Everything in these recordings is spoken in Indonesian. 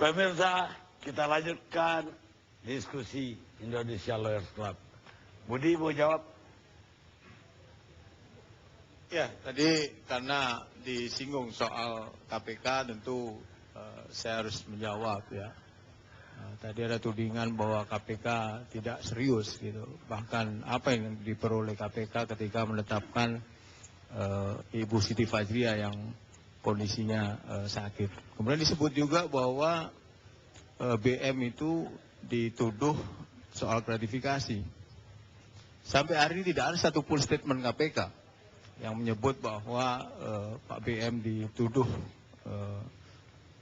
Pemirsa, kita lanjutkan diskusi Indonesia Lawyers Club. Budi mau jawab? Ya, tadi karena disinggung soal KPK tentu saya harus menjawab ya. Tadi ada tudingan bahwa KPK tidak serius gitu. Bahkan apa yang diperoleh KPK ketika menetapkan Ibu Siti Fajriah yang kondisinya sakit. Kemudian disebut juga bahwa BM itu dituduh soal gratifikasi. Sampai hari ini tidak ada satupun statement KPK yang menyebut bahwa Pak BM dituduh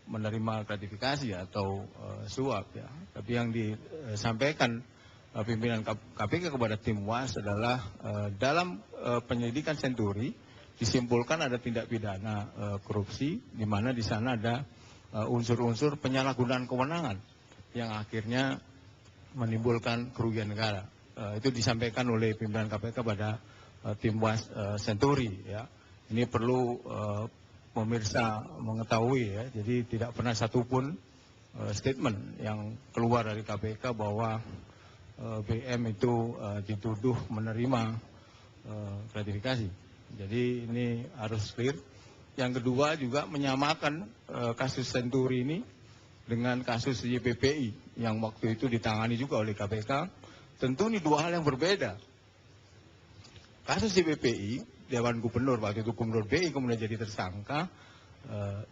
menerima gratifikasi atau suap ya. Tapi yang disampaikan pimpinan KPK kepada tim WAS adalah dalam penyelidikan Senturi disimpulkan ada tindak pidana korupsi, di mana di sana ada unsur-unsur penyalahgunaan kewenangan yang akhirnya menimbulkan kerugian negara. Itu disampaikan oleh pimpinan KPK pada tim WAS Senturi ya. Ini perlu pemirsa mengetahui ya. Jadi tidak pernah satupun statement yang keluar dari KPK bahwa BM itu dituduh menerima gratifikasi. Jadi ini harus clear. Yang kedua juga menyamakan kasus Senturi ini dengan kasus YPPI yang waktu itu ditangani juga oleh KPK. Tentu ini dua hal yang berbeda. Kasus YPPI, Dewan Gubernur, waktu itu Gubernur BI kemudian jadi tersangka,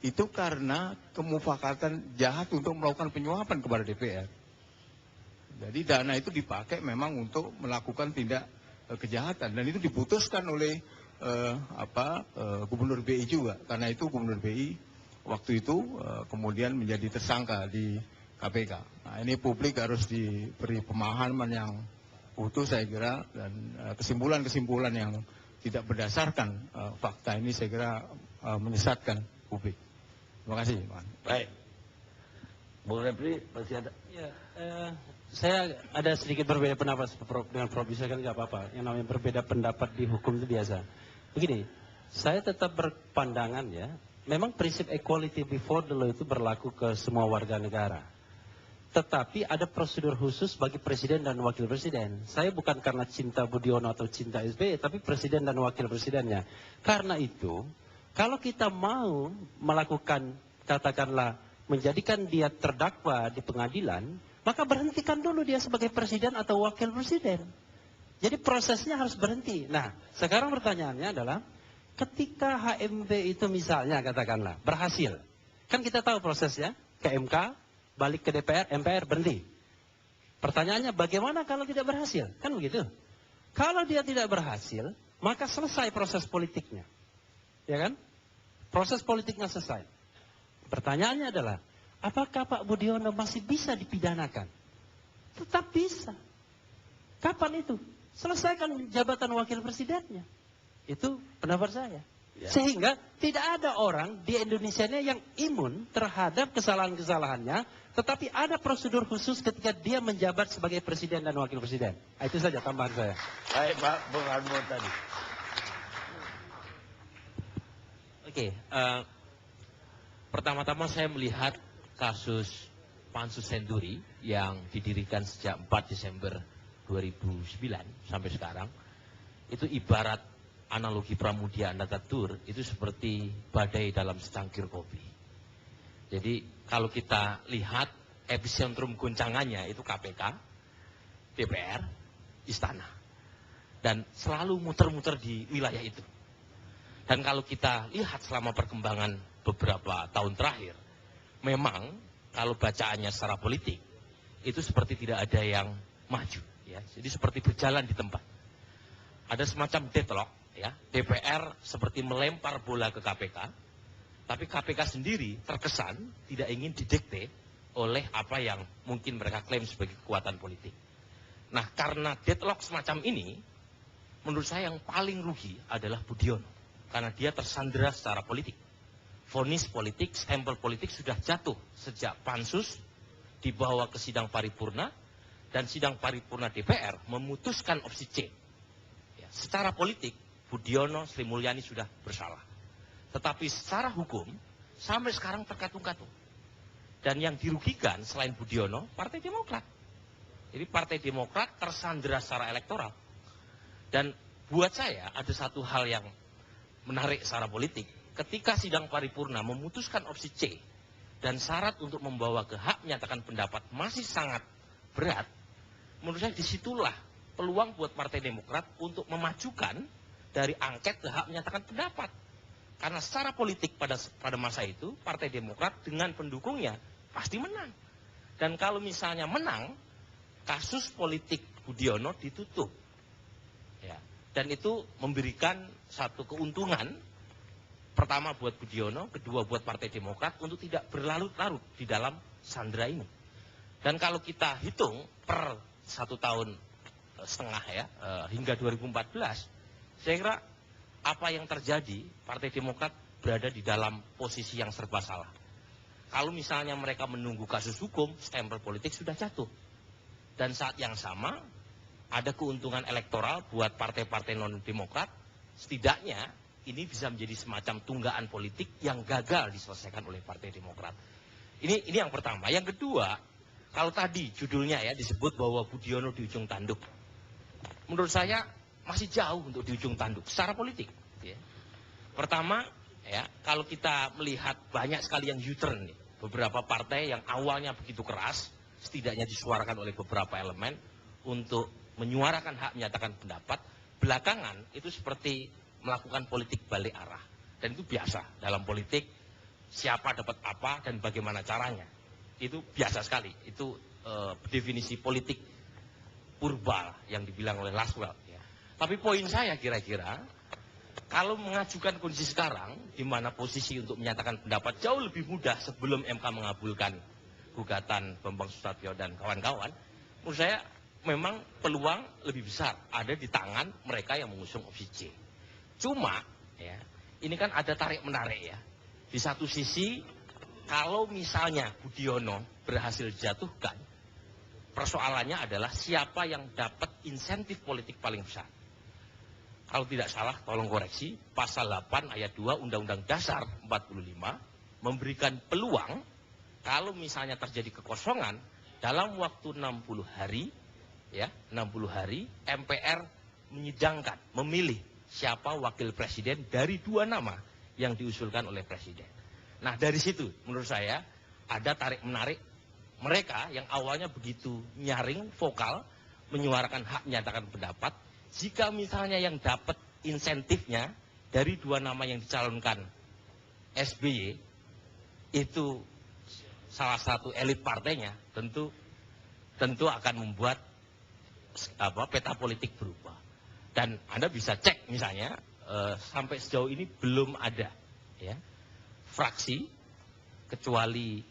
itu karena kemufakatan jahat untuk melakukan penyuapan kepada DPR. Jadi dana itu dipakai memang untuk melakukan tindak kejahatan dan itu diputuskan oleh Gubernur BI juga. Karena itu Gubernur BI waktu itu kemudian menjadi tersangka di KPK. Nah ini publik harus diberi pemahaman yang utuh saya kira, dan kesimpulan-kesimpulan yang tidak berdasarkan fakta ini saya kira menyesatkan publik. Terima kasih, Pak. Baik. Bung Repri masih ada? Ya, saya ada sedikit berbeda pendapat dengan Prof. Bisa kan nggak apa-apa. Yang namanya berbeda pendapat di hukum itu biasa. Begini, saya tetap berpandangan ya, memang prinsip equality before the law itu berlaku ke semua warga negara. Tetapi ada prosedur khusus bagi presiden dan wakil presiden. Saya bukan karena cinta Budiono atau cinta SBY, tapi presiden dan wakil presidennya. Karena itu, kalau kita mau melakukan, katakanlah, menjadikan dia terdakwa di pengadilan, maka berhentikan dulu dia sebagai presiden atau wakil presiden. Jadi prosesnya harus berhenti. Nah, sekarang pertanyaannya adalah, ketika HMB itu misalnya, katakanlah, berhasil. Kan kita tahu prosesnya, ke MK, balik ke DPR, MPR berhenti. Pertanyaannya bagaimana kalau tidak berhasil? Kan begitu. Kalau dia tidak berhasil, maka selesai proses politiknya. Ya kan? Proses politiknya selesai. Pertanyaannya adalah, apakah Pak Budiono masih bisa dipidanakan? Tetap bisa. Kapan itu? Selesaikan jabatan wakil presidennya. Itu pendapat saya. Ya. Sehingga tidak ada orang di Indonesia ini yang imun terhadap kesalahan-kesalahannya, tetapi ada prosedur khusus ketika dia menjabat sebagai presiden dan wakil presiden. Itu saja tambahan saya. Baik, Pak Bung Anwar tadi. Oke, pertama-tama saya melihat kasus Pansus Senturi yang didirikan sejak 4 Desember 2009 sampai sekarang, itu ibarat analogi Pramudia Anantatur itu seperti badai dalam secangkir kopi. Jadi kalau kita lihat epicentrum goncangannya itu KPK, DPR, Istana. Dan selalu muter-muter di wilayah itu. Dan kalau kita lihat selama perkembangan beberapa tahun terakhir, memang kalau bacaannya secara politik, itu seperti tidak ada yang maju. Ya. Jadi seperti berjalan di tempat. Ada semacam deadlock. Ya, DPR seperti melempar bola ke KPK, tapi KPK sendiri terkesan tidak ingin didikte oleh apa yang mungkin mereka klaim sebagai kekuatan politik. Nah, karena deadlock semacam ini, menurut saya yang paling rugi adalah Budiono, karena dia tersandera secara politik. Vonis politik, stempel politik sudah jatuh sejak Pansus dibawa ke sidang paripurna, dan sidang paripurna DPR memutuskan opsi C. Ya, secara politik, Budiono, Sri Mulyani sudah bersalah. Tetapi secara hukum, sampai sekarang terkatung-katung. Dan yang dirugikan selain Budiono, Partai Demokrat. Jadi Partai Demokrat tersandera secara elektoral. Dan buat saya ada satu hal yang menarik secara politik. Ketika sidang paripurna memutuskan opsi C dan syarat untuk membawa ke hak menyatakan pendapat masih sangat berat, menurut saya disitulah peluang buat Partai Demokrat untuk memajukan dari angket ke hak menyatakan pendapat. Karena secara politik pada masa itu, Partai Demokrat dengan pendukungnya pasti menang. Dan kalau misalnya menang, kasus politik Budiono ditutup. Ya. Dan itu memberikan satu keuntungan, pertama buat Budiono, kedua buat Partai Demokrat untuk tidak berlarut-larut di dalam sandera ini. Dan kalau kita hitung per 1 tahun setengah ya, hingga 2014, saya kira apa yang terjadi, Partai Demokrat berada di dalam posisi yang serba salah. Kalau misalnya mereka menunggu kasus hukum, stempel politik sudah jatuh. Dan saat yang sama, ada keuntungan elektoral buat partai-partai non-demokrat, setidaknya ini bisa menjadi semacam tunggaan politik yang gagal diselesaikan oleh Partai Demokrat. Ini yang pertama. Yang kedua, kalau tadi judulnya ya disebut bahwa Budiono di ujung tanduk. Menurut saya masih jauh untuk di ujung tanduk secara politik. Ya. Pertama, ya kalau kita melihat banyak sekali yang U-turn nih, beberapa partai yang awalnya begitu keras, setidaknya disuarakan oleh beberapa elemen untuk menyuarakan hak menyatakan pendapat, belakangan itu seperti melakukan politik balik arah. Dan itu biasa dalam politik, siapa dapat apa dan bagaimana caranya. Itu biasa sekali, itu definisi politik purba yang dibilang oleh Laswell. Ya. Tapi poin saya kira-kira, kalau mengajukan kondisi sekarang, di mana posisi untuk menyatakan pendapat jauh lebih mudah sebelum MK mengabulkan gugatan Bambang Susatyo dan kawan-kawan, menurut saya memang peluang lebih besar ada di tangan mereka yang mengusung opsi C. Cuma, ya, ini kan ada tarik-menarik ya. Di satu sisi, kalau misalnya Budiono berhasil dijatuhkan, persoalannya adalah siapa yang dapat insentif politik paling besar. Kalau tidak salah, tolong koreksi, pasal 8 ayat 2 Undang-Undang Dasar 45 memberikan peluang kalau misalnya terjadi kekosongan dalam waktu 60 hari, ya, 60 hari MPR menyidangkan, memilih siapa wakil presiden dari 2 nama yang diusulkan oleh presiden. Nah, dari situ menurut saya ada tarik-menarik mereka yang awalnya begitu nyaring, vokal, menyuarakan hak menyatakan pendapat. Jika misalnya yang dapat insentifnya dari 2 nama yang dicalonkan SBY itu salah satu elit partainya, tentu akan membuat peta politik berubah. Dan Anda bisa cek misalnya sampai sejauh ini belum ada ya fraksi kecuali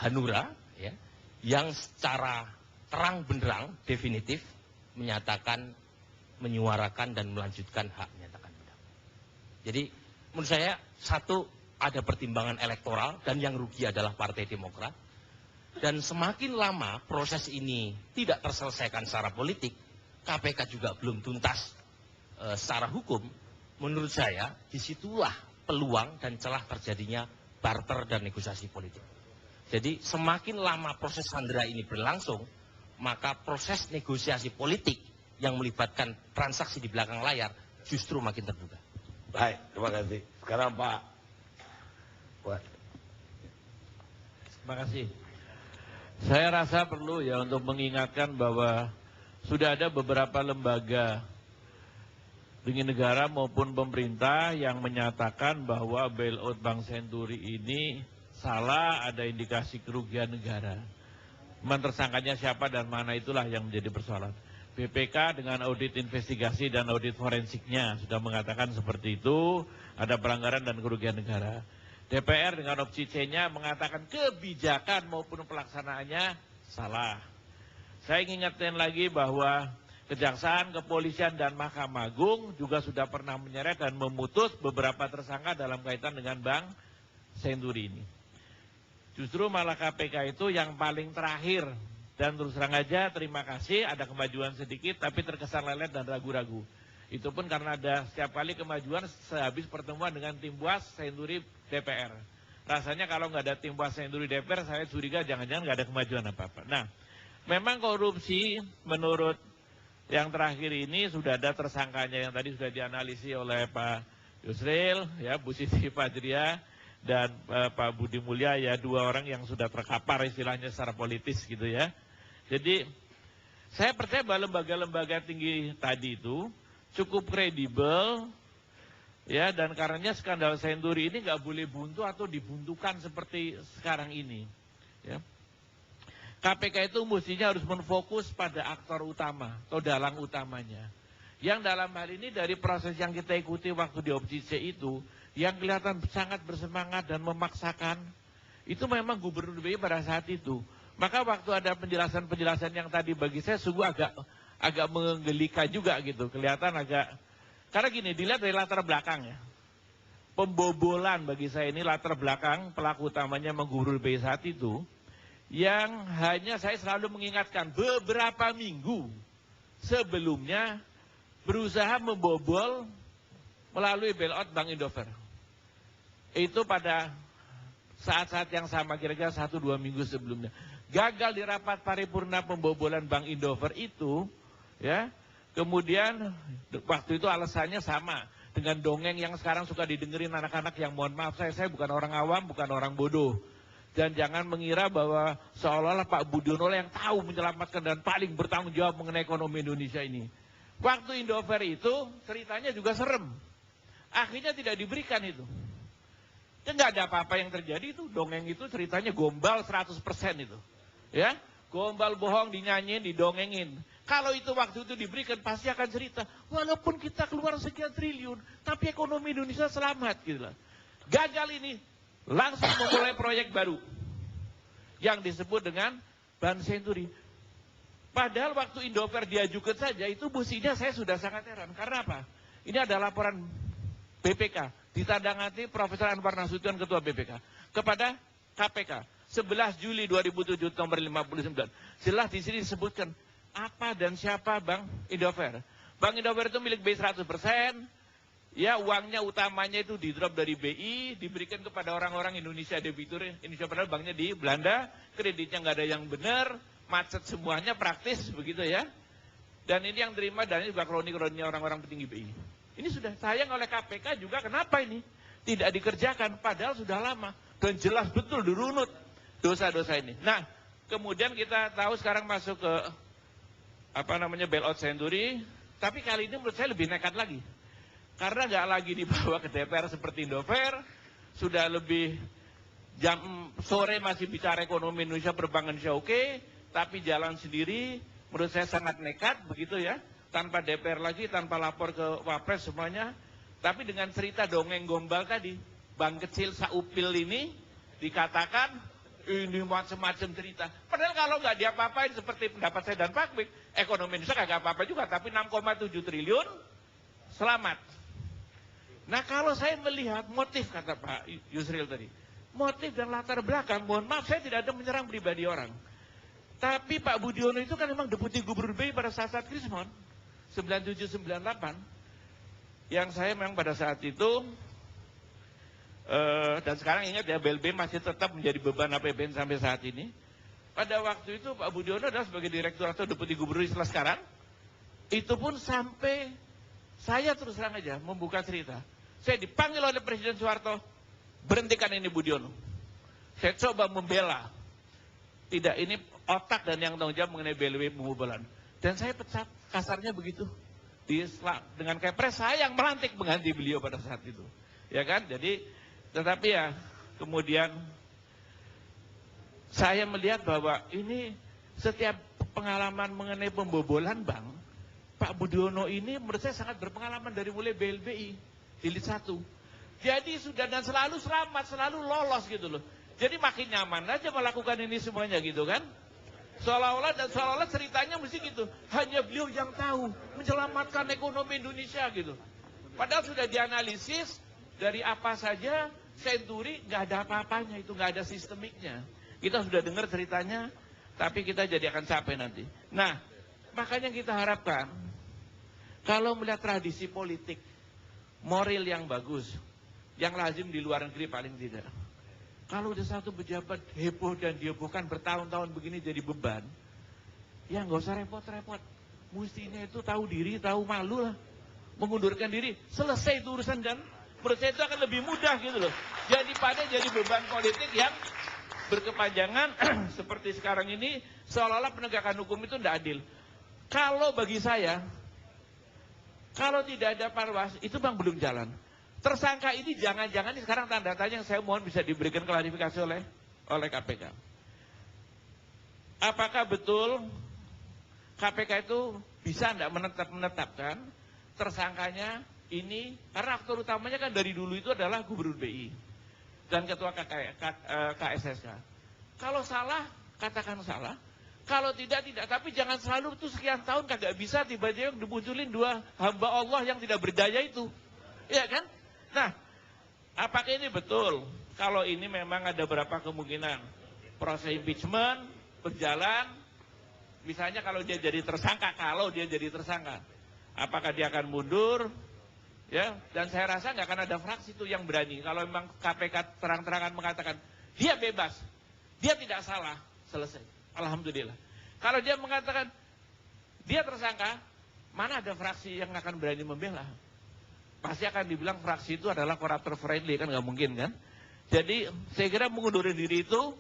Hanura ya yang secara terang benderang definitif menyatakan, menyuarakan dan melanjutkan hak menyatakan pendapat. Jadi menurut saya satu, ada pertimbangan elektoral dan yang rugi adalah Partai Demokrat. Dan semakin lama proses ini tidak terselesaikan secara politik, KPK juga belum tuntas secara hukum, menurut saya disitulah peluang dan celah terjadinya barter dan negosiasi politik. Jadi semakin lama proses sandera ini berlangsung, maka proses negosiasi politik yang melibatkan transaksi di belakang layar justru makin terbuka. Baik, terima kasih. Sekarang Pak. Terima kasih. Saya rasa perlu ya untuk mengingatkan bahwa sudah ada beberapa lembaga tinggi negara maupun pemerintah yang menyatakan bahwa bailout Bank Senturi ini salah, ada indikasi kerugian negara. Tersangkanya siapa dan mana itulah yang menjadi persoalan. BPK dengan audit investigasi dan audit forensiknya sudah mengatakan seperti itu, ada pelanggaran dan kerugian negara. DPR dengan opsi C-nya mengatakan kebijakan maupun pelaksanaannya salah. Saya ingin ingatkan lagi bahwa Kejaksaan, Kepolisian, dan Mahkamah Agung juga sudah pernah menyeret dan memutus beberapa tersangka dalam kaitan dengan Bank Senturi ini. Justru malah KPK itu yang paling terakhir. Dan terus terang aja terima kasih ada kemajuan sedikit tapi terkesan lelet dan ragu-ragu. Itu pun karena ada setiap kali kemajuan sehabis pertemuan dengan tim BUAS Senturi DPR. rasanya kalau nggak ada tim puas Senturi DPR, saya curiga jangan-jangan nggak ada kemajuan apa-apa. Nah, memang korupsi menurut yang terakhir ini sudah ada tersangkanya yang tadi sudah dianalisis oleh Pak Yusril, ya, Bu Siti Fajriah, dan Pak Budi Mulya, ya, dua orang yang sudah terkapar istilahnya secara politis gitu ya. Jadi saya percaya bahwa lembaga-lembaga tinggi tadi itu cukup kredibel, ya, dan karenanya skandal Senturi ini nggak boleh buntu atau dibuntukan seperti sekarang ini. Ya. KPK itu mestinya harus menfokus pada aktor utama atau dalang utamanya. Yang dalam hal ini dari proses yang kita ikuti waktu di Opsi C itu, yang kelihatan sangat bersemangat dan memaksakan, itu memang Gubernur BI pada saat itu. Maka waktu ada penjelasan-penjelasan yang tadi bagi saya sungguh agak menggelikan juga gitu. Kelihatan agak, karena gini, dilihat dari latar belakang ya. Pembobolan bagi saya ini latar belakang pelaku utamanya Gubernur BI saat itu, yang hanya saya selalu mengingatkan beberapa minggu sebelumnya berusaha membobol melalui bailout Bank Indofer. Itu pada saat-saat yang sama, kira-kira 1-2 minggu sebelumnya. Gagal di rapat paripurna pembobolan Bank Indofer itu, ya. Kemudian waktu itu alasannya sama dengan dongeng yang sekarang suka didengerin anak-anak yang, mohon maaf, saya bukan orang awam, bukan orang bodoh. Dan jangan mengira bahwa seolah-olah Pak Budiono yang tahu menyelamatkan dan paling bertanggung jawab mengenai ekonomi Indonesia ini. Waktu Indofer itu ceritanya juga serem. Akhirnya tidak diberikan itu. Ya nggak ada apa-apa yang terjadi itu. Dongeng itu ceritanya gombal 100% itu. Ya, gombal bohong dinyanyiin, didongengin. Kalau itu waktu itu diberikan pasti akan cerita. Walaupun kita keluar sekian triliun, tapi ekonomi Indonesia selamat gitu lah. Gagal ini. Langsung memulai proyek baru yang disebut dengan Bank Senturi. Padahal waktu Indofer diajukan saja itu mestinya saya sudah sangat heran. Karena apa? Ini ada laporan BPK ditandangani Profesor Anwar Nasution, Ketua BPK, kepada KPK 11 Juli 2007 nomor 59. Jelas di sini disebutkan apa dan siapa Bank Indofer. Bank Indofer itu milik BI 100%. Ya, uangnya utamanya itu di drop dari BI, diberikan kepada orang-orang Indonesia debitur. Indonesia padahal banknya di Belanda, kreditnya nggak ada yang benar, macet semuanya praktis begitu ya. Dan ini yang terima dan ini juga kroni-kroninya orang-orang petinggi BI. Ini sudah sayang oleh KPK juga, kenapa ini tidak dikerjakan padahal sudah lama dan jelas betul dirunut dosa-dosa ini. Nah, kemudian kita tahu sekarang masuk ke bailout Senturi, tapi kali ini menurut saya lebih nekat lagi. Karena nggak lagi dibawa ke DPR seperti Indofer, sudah lebih jam sore masih bicara ekonomi Indonesia, perbankan Indonesia oke, tapi jalan sendiri menurut saya sangat nekat begitu ya, tanpa DPR lagi, tanpa lapor ke Wapres semuanya, tapi dengan cerita dongeng gombal tadi, bank kecil saupil ini dikatakan ini macam-macam cerita. Padahal kalau nggak diapa-apain seperti pendapat saya dan Pak Bik, ekonomi Indonesia nggak apa-apa juga, tapi 6,7 triliun selamat. Nah kalau saya melihat motif, kata Pak Yusril tadi, motif dan latar belakang, mohon maaf saya tidak ada menyerang pribadi orang. Tapi Pak Budiono itu kan memang Deputi Gubernur BI pada saat-saat Krismon, 97-98. Yang saya memang pada saat itu, dan sekarang ingat ya, BLB masih tetap menjadi beban APBN sampai saat ini. Pada waktu itu Pak Budiono adalah sebagai Direktur atau Deputi Gubernur setelah sekarang, itu pun sampai saya terus terang aja membuka cerita. Saya dipanggil oleh Presiden Soeharto, berhentikan ini Budiono. Saya coba membela. Tidak, ini otak dan yang tanggung jawab mengenai BLB pembobolan. Dan saya pecat, kasarnya begitu. Dengan Kepres, saya yang melantik mengganti beliau pada saat itu. Ya kan, jadi, tetapi ya, kemudian saya melihat bahwa ini setiap pengalaman mengenai pembobolan bank, Pak Budiono ini menurut saya sangat berpengalaman dari mulai BLBI. Jilid 1. Jadi sudah dan selalu selamat, selalu lolos gitu loh. Jadi makin nyaman aja melakukan ini semuanya gitu kan. Seolah-olah ceritanya mesti gitu. Hanya beliau yang tahu menyelamatkan ekonomi Indonesia gitu. Padahal sudah dianalisis dari apa saja Senturi nggak ada apa-apanya, itu nggak ada sistemiknya. Kita sudah dengar ceritanya, tapi kita jadi akan capek nanti. Nah, makanya kita harapkan kalau melihat tradisi politik, moral yang bagus, yang lazim di luar negeri paling tidak. Kalau udah satu pejabat heboh dan dihebohkan bertahun-tahun begini jadi beban, ya nggak usah repot-repot. Mestinya itu tahu diri, tahu malu lah. Mengundurkan diri, selesai itu urusan, dan menurut saya itu akan lebih mudah gitu loh. Daripada jadi beban politik yang berkepanjangan seperti sekarang ini, seolah-olah penegakan hukum itu tidak adil. Kalau bagi saya, kalau tidak ada Panwas, itu bang belum jalan. Tersangka ini jangan-jangan sekarang tanda tanya yang saya mohon bisa diberikan klarifikasi oleh KPK. Apakah betul KPK itu bisa tidak menetapkan tersangkanya ini, karena aktor utamanya kan dari dulu itu adalah Gubernur BI dan Ketua KSSK. Kalau salah, katakan salah. Kalau tidak, tidak. Tapi jangan selalu itu sekian tahun kagak bisa tiba-tiba dimunculin dua hamba Allah yang tidak berdaya itu. Iya kan? Nah, apakah ini betul? Kalau ini memang ada beberapa kemungkinan. Proses impeachment berjalan, misalnya kalau dia jadi tersangka, apakah dia akan mundur? Ya, dan saya rasa nggak akan ada fraksi itu yang berani. Kalau memang KPK terang-terangan mengatakan dia bebas, dia tidak salah, selesai. Alhamdulillah. Kalau dia mengatakan dia tersangka, mana ada fraksi yang akan berani membela? Pasti akan dibilang fraksi itu adalah koruptor friendly, kan nggak mungkin kan? Jadi saya kira mengundurin diri itu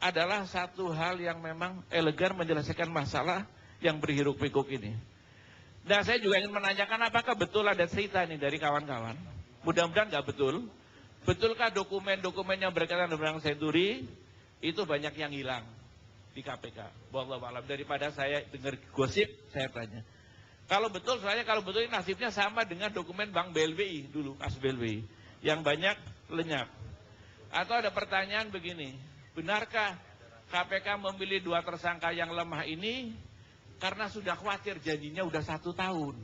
adalah satu hal yang memang elegan menyelesaikan masalah yang berhiruk-pikuk ini. Nah, saya juga ingin menanyakan apakah betul ada cerita nih dari kawan-kawan. Mudah-mudahan nggak betul. Betulkah dokumen-dokumen yang berkaitan dengan Senturi itu banyak yang hilang di KPK? Wallahu a'lam. Daripada saya dengar gosip, saya tanya. Kalau betul, soalnya kalau betul ini nasibnya sama dengan dokumen Bank BLBI dulu, kasus BLBI, yang banyak lenyap. Atau ada pertanyaan begini, benarkah KPK memilih dua tersangka yang lemah ini karena sudah khawatir janjinya udah 1 tahun.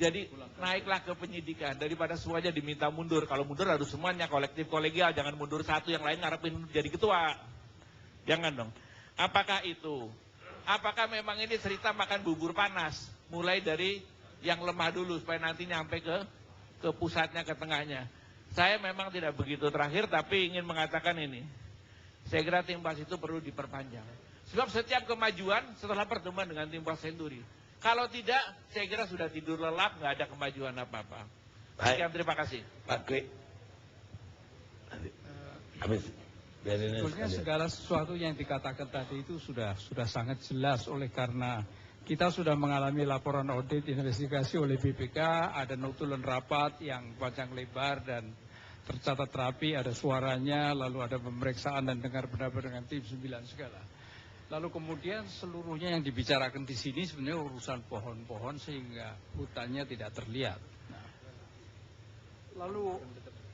Jadi naiklah ke penyidikan daripada semuanya diminta mundur. Kalau mundur harus semuanya kolektif kolegial, jangan mundur satu yang lain ngarepin jadi ketua. Jangan dong. Apakah itu? Apakah memang ini cerita makan bubur panas? Mulai dari yang lemah dulu supaya nanti nyampe ke pusatnya, ke tengahnya. Saya memang tidak begitu terakhir, tapi ingin mengatakan ini. Saya kira Timbas itu perlu diperpanjang. Sebab setiap kemajuan setelah pertemuan dengan Timbas Senturi. Kalau tidak, saya kira sudah tidur lelap, nggak ada kemajuan apa-apa. Sekian, terima kasih. Pak Kwi. Habis. Sebetulnya segala sesuatu yang dikatakan tadi itu sudah sangat jelas, oleh karena kita sudah mengalami laporan audit investigasi oleh BPK, ada notulen rapat yang panjang lebar dan tercatat rapi, ada suaranya, lalu ada pemeriksaan dan dengar pendapat dengan tim 9 segala. Lalu kemudian seluruhnya yang dibicarakan di sini sebenarnya urusan pohon-pohon sehingga hutannya tidak terlihat. Nah, lalu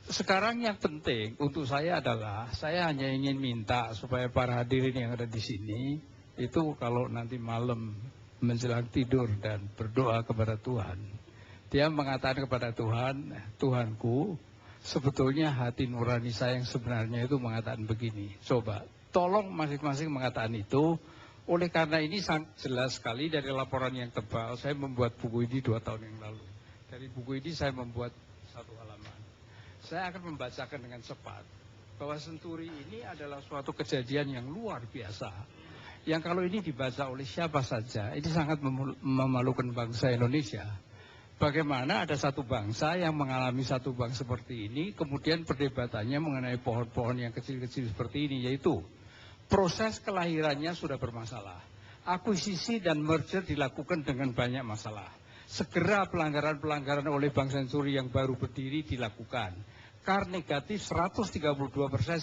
sekarang yang penting untuk saya adalah, saya hanya ingin minta supaya para hadirin yang ada di sini itu kalau nanti malam menjelang tidur dan berdoa kepada Tuhan, dia mengatakan kepada Tuhan, Tuhanku, sebetulnya hati nurani saya yang sebenarnya itu mengatakan begini. Coba, tolong masing-masing mengatakan itu. Oleh karena ini sangat jelas sekali dari laporan yang tebal, saya membuat buku ini 2 tahun yang lalu. Dari buku ini saya membuat 1 halaman. Saya akan membacakan dengan cepat bahwa Senturi ini adalah suatu kejadian yang luar biasa. Yang kalau ini dibaca oleh siapa saja, ini sangat memalukan bangsa Indonesia. Bagaimana ada satu bangsa yang mengalami satu bank seperti ini, kemudian perdebatannya mengenai pohon-pohon yang kecil-kecil seperti ini, yaitu proses kelahirannya sudah bermasalah. Akuisisi dan merger dilakukan dengan banyak masalah. Segera pelanggaran-pelanggaran oleh Bank Senturi yang baru berdiri dilakukan. KAR negatif 132%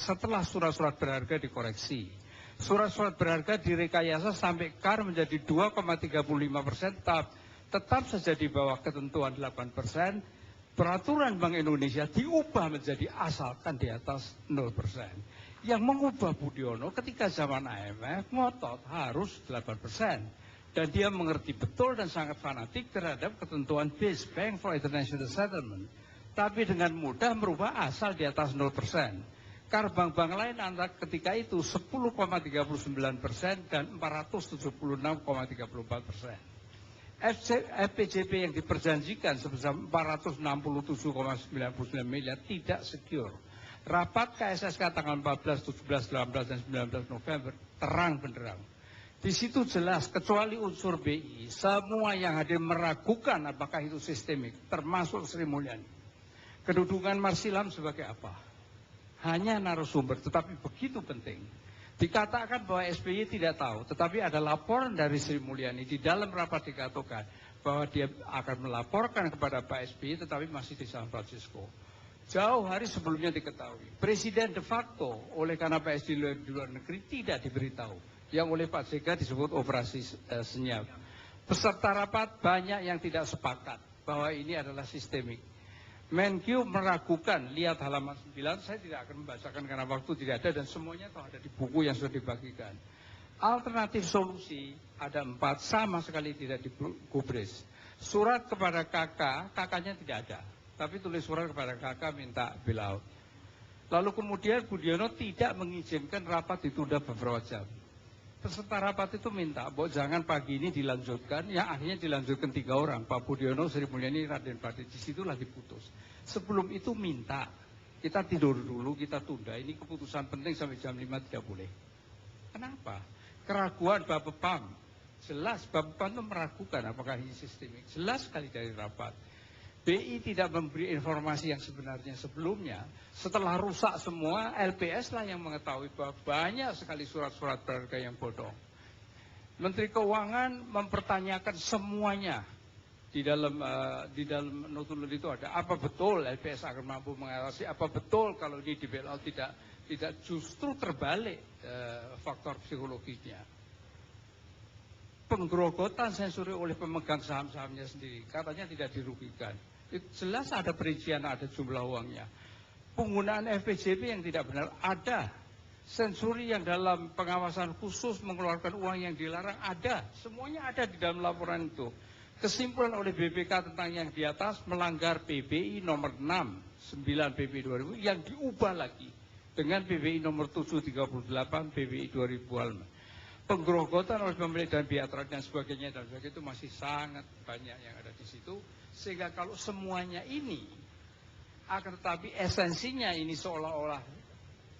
setelah surat-surat berharga dikoreksi. Surat-surat berharga direkayasa sampai KAR menjadi 2,35%, tetap saja di bawah ketentuan 8%. Peraturan Bank Indonesia diubah menjadi asalkan di atas 0%. Yang mengubah Budiono ketika zaman IMF ngotot harus 8%. Dan dia mengerti betul dan sangat fanatik terhadap ketentuan Base Bank for International Settlement. Tapi dengan mudah merubah asal di atas 0%. KAR bank-bank lain antara ketika itu 10,39% dan 476,34%. FPJP yang diperjanjikan sebesar 467,99 miliar tidak secure. Rapat KSSK tanggal 14, 17, 18, dan 19 November terang benderang. Di situ jelas, kecuali unsur BI, semua yang hadir meragukan apakah itu sistemik, termasuk Sri Mulyani. Kedudukan Marsilam sebagai apa? Hanya narasumber, tetapi begitu penting. Dikatakan bahwa SBY tidak tahu, tetapi ada laporan dari Sri Mulyani di dalam rapat dikatakan bahwa dia akan melaporkan kepada Pak SBY, tetapi masih di San Francisco. Jauh hari sebelumnya diketahui. Presiden de facto oleh karena Pak SBY di luar negeri tidak diberitahu. Yang oleh Pak JK disebut operasi senyap. Peserta rapat banyak yang tidak sepakat bahwa ini adalah sistemik. Menkyu meragukan, lihat halaman 9, saya tidak akan membacakan karena waktu tidak ada dan semuanya toh ada di buku yang sudah dibagikan. Alternatif solusi ada 4, sama sekali tidak digubris. Surat kepada kakaknya tidak ada, tapi tulis surat kepada kakak minta bailout. Lalu kemudian Budiono tidak mengizinkan rapat ditunda beberapa jam. Peserta rapat itu minta, bahwa jangan pagi ini dilanjutkan, yang akhirnya dilanjutkan 3 orang, Pak Budiono, Sri Mulyani, Raden Patih, disitulah diputus. Sebelum itu minta, kita tidur dulu, kita tunda, ini keputusan penting sampai jam 5 tidak boleh. Kenapa? Keraguan Bapepam, jelas Bapepam itu meragukan apakah ini sistemik, jelas sekali dari rapat. BI tidak memberi informasi yang sebenarnya sebelumnya. Setelah rusak semua, LPS lah yang mengetahui bahwa banyak sekali surat-surat berharga yang bodong. Menteri Keuangan mempertanyakan semuanya. Di dalam notulun itu ada, apa betul LPS akan mampu mengatasi, apa betul kalau ini di bailout tidak justru terbalik faktor psikologisnya. Penggerogotan sensori oleh pemegang saham-sahamnya sendiri, katanya tidak dirugikan. Jelas ada perincian, ada jumlah uangnya. Penggunaan FPJP yang tidak benar ada. Sensori yang dalam pengawasan khusus mengeluarkan uang yang dilarang ada. Semuanya ada di dalam laporan itu. Kesimpulan oleh BPK tentang yang di atas melanggar PBI nomor 6, 9 PBI 2000 yang diubah lagi dengan PBI nomor 738 PBI 2000. Penggerogotan oleh pemilik dan pihak dan sebagainya itu masih sangat banyak yang ada di situ. Sehingga kalau semuanya ini, akan tetapi esensinya ini seolah-olah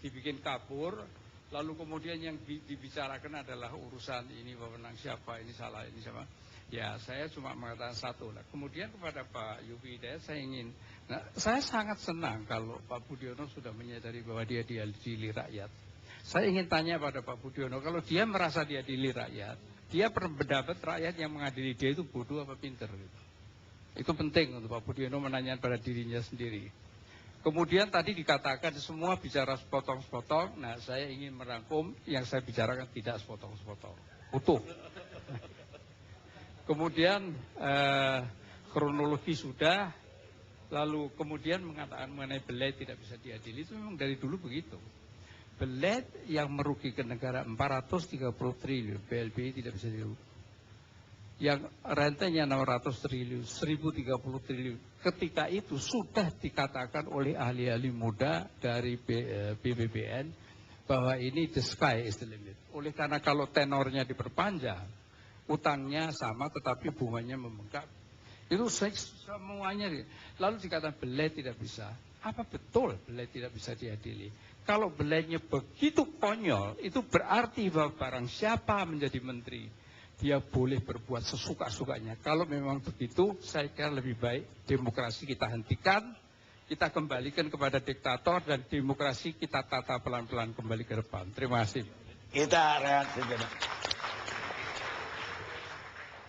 dibikin kabur, lalu kemudian yang dibicarakan adalah urusan ini wewenang siapa, ini salah, ini siapa. Ya saya cuma mengatakan satu lah. Kemudian kepada Pak Yuffi Hidayat saya sangat senang kalau Pak Budiono sudah menyadari bahwa dia diadili rakyat. Saya ingin tanya pada Pak Budiono, kalau dia merasa dia diadili rakyat, dia berpendapat rakyat yang mengadili dia itu bodoh apa pinter gitu. Itu penting untuk Pak Budiono menanyakan pada dirinya sendiri. Kemudian tadi dikatakan semua bicara sepotong-sepotong. Nah saya ingin merangkum yang saya bicarakan tidak sepotong-sepotong, utuh. Kemudian kronologi sudah. Lalu kemudian mengatakan mengenai belet tidak bisa diadili. Itu memang dari dulu begitu. Belet yang merugikan negara 430 triliun, BLBI tidak bisa diadili. Yang rentenya 600 triliun, 1030 triliun. Ketika itu sudah dikatakan oleh ahli-ahli muda dari BBBN bahwa ini the sky is the limit. Oleh karena kalau tenornya diperpanjang, utangnya sama tetapi bunganya membengkak. Itu semuanya. Lalu dikatakan belet tidak bisa. Apa betul belet tidak bisa diadili? Kalau beletnya begitu konyol, itu berarti bahwa barang siapa menjadi menteri, dia boleh berbuat sesuka-sukanya. Kalau memang begitu, saya kira lebih baik demokrasi kita hentikan, kita kembalikan kepada diktator, dan demokrasi kita tata pelan-pelan kembali ke depan. Terima kasih. Kita rehat sejenak.